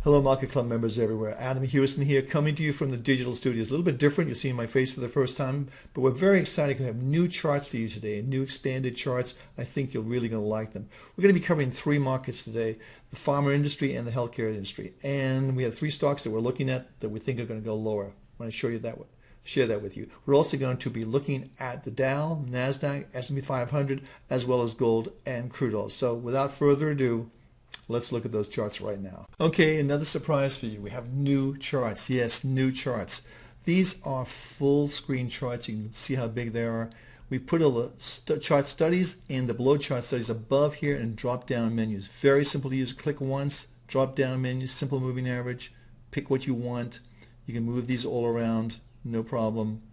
Hello Market Club members everywhere. Adam Hewison here, coming to you from the digital studios. A little bit different, you're seeing my face for the first time, but we're very excited to have new charts for you today, new expanded charts. I think you're really going to like them. We're going to be covering three markets today, the pharma industry and the healthcare industry. And we have three stocks that we're looking at that we think are going to go lower. I want to show you that one. Share that with you. We're also going to be looking at the Dow, NASDAQ, S&P 500, as well as gold and crude oil. So without further ado, let's look at those charts right now. Okay, another surprise for you. We have new charts. Yes, new charts. These are full screen charts. You can see how big they are. We put all the chart studies and the below chart studies above here and drop down menus. Very simple to use. Click once, drop down menu, simple moving average. Pick what you want. You can move these all around, no problem,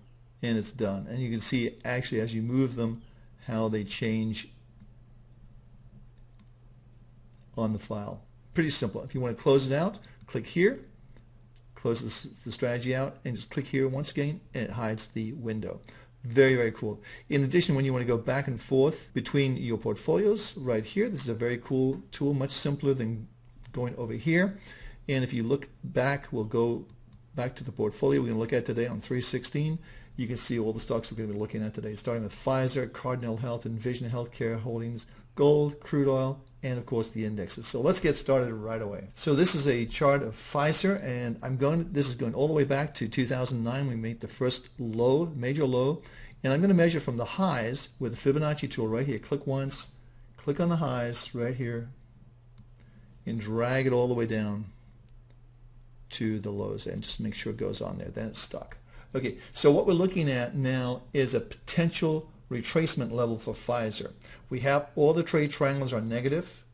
and it's done. And you can see actually as you move them how they change on the file. Pretty simple. If you want to close it out, click here, close the strategy out, and just click here once again, and it hides the window. Very, very cool. In addition, when you want to go back and forth between your portfolios, right here, this is a very cool tool, much simpler than going over here. And if you look back, we'll go back to the portfolio we're going to look at today on 3/16. You can see all the stocks we're going to be looking at today, starting with Pfizer, Cardinal Health, Envision Healthcare Holdings, gold, crude oil, and of course the indexes. So let's get started right away. So this is a chart of Pfizer, and this is going all the way back to 2009. We made the first low, major low, and I'm going to measure from the highs with the Fibonacci tool right here. Click once, click on the highs right here, and drag it all the way down to the lows, and just make sure it goes on there. Then it's stuck. Okay, so what we're looking at now is a potential retracement level for Pfizer. We have all the trade triangles are negative,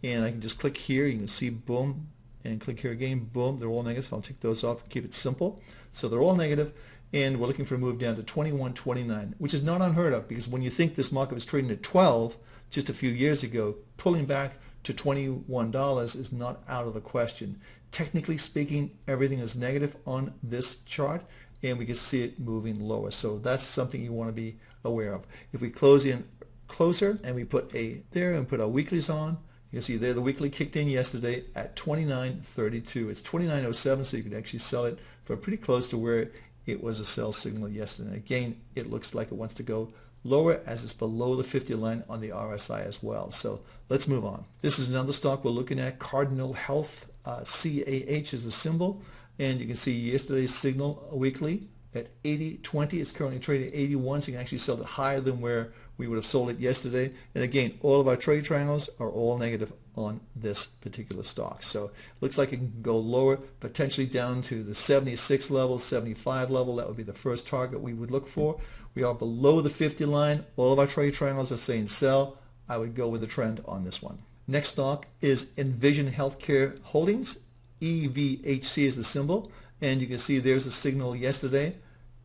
and I can just click here. You can see boom, and click here again, boom. They're all negative. So I'll take those off, keep it simple. So they're all negative, and we're looking for a move down to 21.29, which is not unheard of, because when you think this market was trading at 12 just a few years ago, pulling back to $21 is not out of the question. Technically speaking, everything is negative on this chart, and we can see it moving lower. So that's something you want to be aware of. If we close in closer and we put a there and put our weeklies on, you can see there the weekly kicked in yesterday at 29.32. It's 29.07, so you can actually sell it for pretty close to where it was a sell signal yesterday. Again, it looks like it wants to go lower as it's below the 50 line on the RSI as well. So let's move on. This is another stock we're looking at, Cardinal Health. CAH is the symbol, and you can see yesterday's signal weekly at 80.20. It's currently trading at 81, so you can actually sell it higher than where we would have sold it yesterday. And again, all of our trade triangles are all negative on this particular stock. So it looks like it can go lower, potentially down to the 76 level, 75 level. That would be the first target we would look for. We are below the 50 line. All of our trade triangles are saying sell. I would go with the trend on this one. Next stock is Envision Healthcare Holdings. EVHC is the symbol, and you can see there's a signal yesterday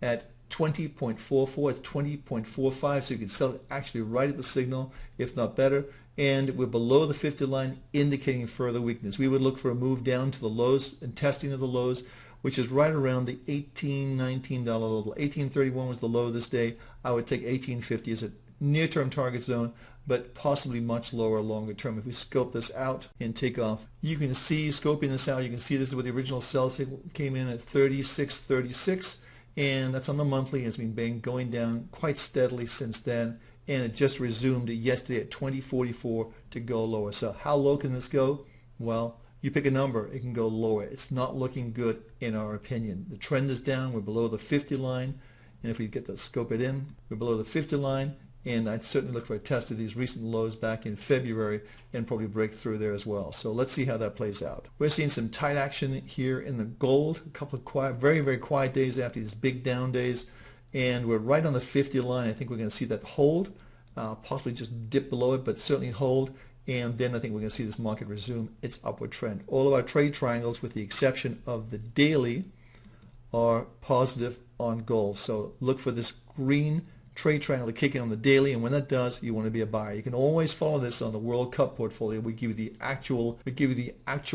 at 20.44. It's 20.45, so you can sell it actually right at the signal, if not better. And we're below the 50 line, indicating further weakness. We would look for a move down to the lows and testing of the lows, which is right around the $18, $19 level. 18.31 was the low this day. I would take 18.50 as a near-term target zone, but possibly much lower longer term. If we scope this out and take off, you can see, scoping this out, you can see this is where the original sell signal came in at 36.36, and that's on the monthly. It's been going down quite steadily since then, and it just resumed yesterday at 20.44 to go lower. So how low can this go? Well, you pick a number, it can go lower. It's not looking good in our opinion. The trend is down. We're below the 50 line, and if we get to scope it in, we're below the 50 line. And I'd certainly look for a test of these recent lows back in February and probably break through there as well. So let's see how that plays out. We're seeing some tight action here in the gold, a couple of quiet, very, very quiet days after these big down days. And we're right on the 50 line. I think we're going to see that hold, possibly just dip below it, but certainly hold. And then I think we're going to see this market resume its upward trend. All of our trade triangles, with the exception of the daily, are positive on gold. So look for this green trade triangle to kick in on the daily, and when that does, you want to be a buyer. You can always follow this on the World Cup portfolio. We give you the actual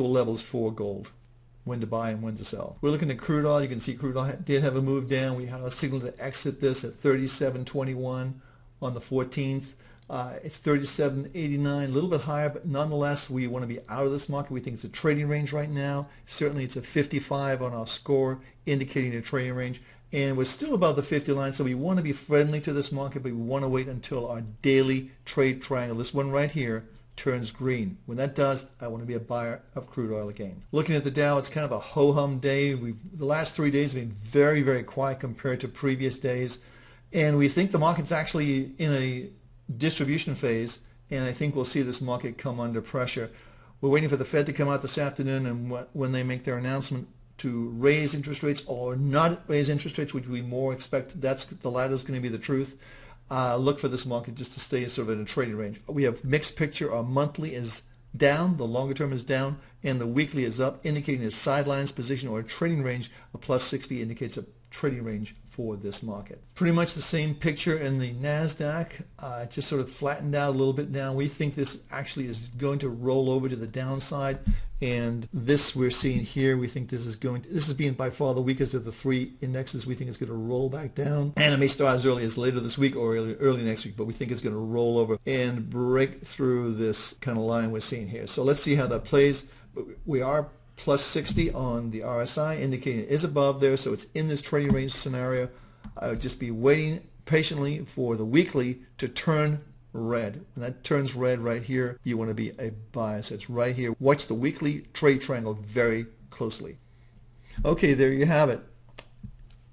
levels for gold, when to buy and when to sell. We're looking at crude oil. You can see crude oil did have a move down. We had a signal to exit this at 37.21 on the 14th. It's 37.89, a little bit higher, but nonetheless, we want to be out of this market. We think it's a trading range right now. Certainly, it's a 55 on our score, indicating a trading range. And we're still above the 50 line, so we want to be friendly to this market, but we want to wait until our daily trade triangle, this one right here, turns green. When that does, I want to be a buyer of crude oil again. Looking at the Dow, it's kind of a ho-hum day. The last 3 days have been very, very quiet compared to previous days. And we think the market's actually in a distribution phase, and I think we'll see this market come under pressure. We're waiting for the Fed to come out this afternoon, and when they make their announcement to raise interest rates or not raise interest rates, which we more expect, the latter is going to be the truth. Look for this market just to stay sort of in a trading range. We have mixed picture. Our monthly is down, the longer term is down, and the weekly is up, indicating a sidelines position or a trading range. A plus 60 indicates a trading range for this market. Pretty much the same picture in the NASDAQ. Just sort of flattened out a little bit down. We think this actually is going to roll over to the downside, and this we're seeing here, we think this is being by far the weakest of the three indexes. We think it's going to roll back down, and it may start as early as later this week or early next week, but we think it's going to roll over and break through this kind of line we're seeing here. So let's see how that plays. We are plus 60 on the RSI, indicating it is above there, so it's in this trading range scenario. I would just be waiting patiently for the weekly to turn red. When that turns red right here, you want to be a buyer. So it's right here. Watch the weekly trade triangle very closely. Okay, there you have it.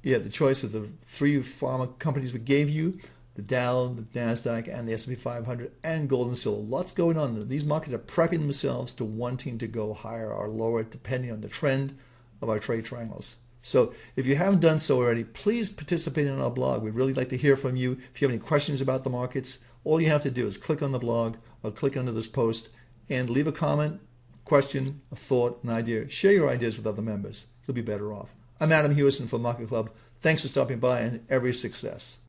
Yeah, the choice of the three pharma companies we gave you: the Dow, the NASDAQ, and the S&P 500, and gold and silver. Lots going on. These markets are prepping themselves to wanting to go higher or lower depending on the trend of our trade triangles. So if you haven't done so already, please participate in our blog. We'd really like to hear from you. If you have any questions about the markets, all you have to do is click on the blog or click under this post and leave a comment, question, a thought, an idea. Share your ideas with other members. You'll be better off. I'm Adam Hewison from Market Club. Thanks for stopping by, and every success.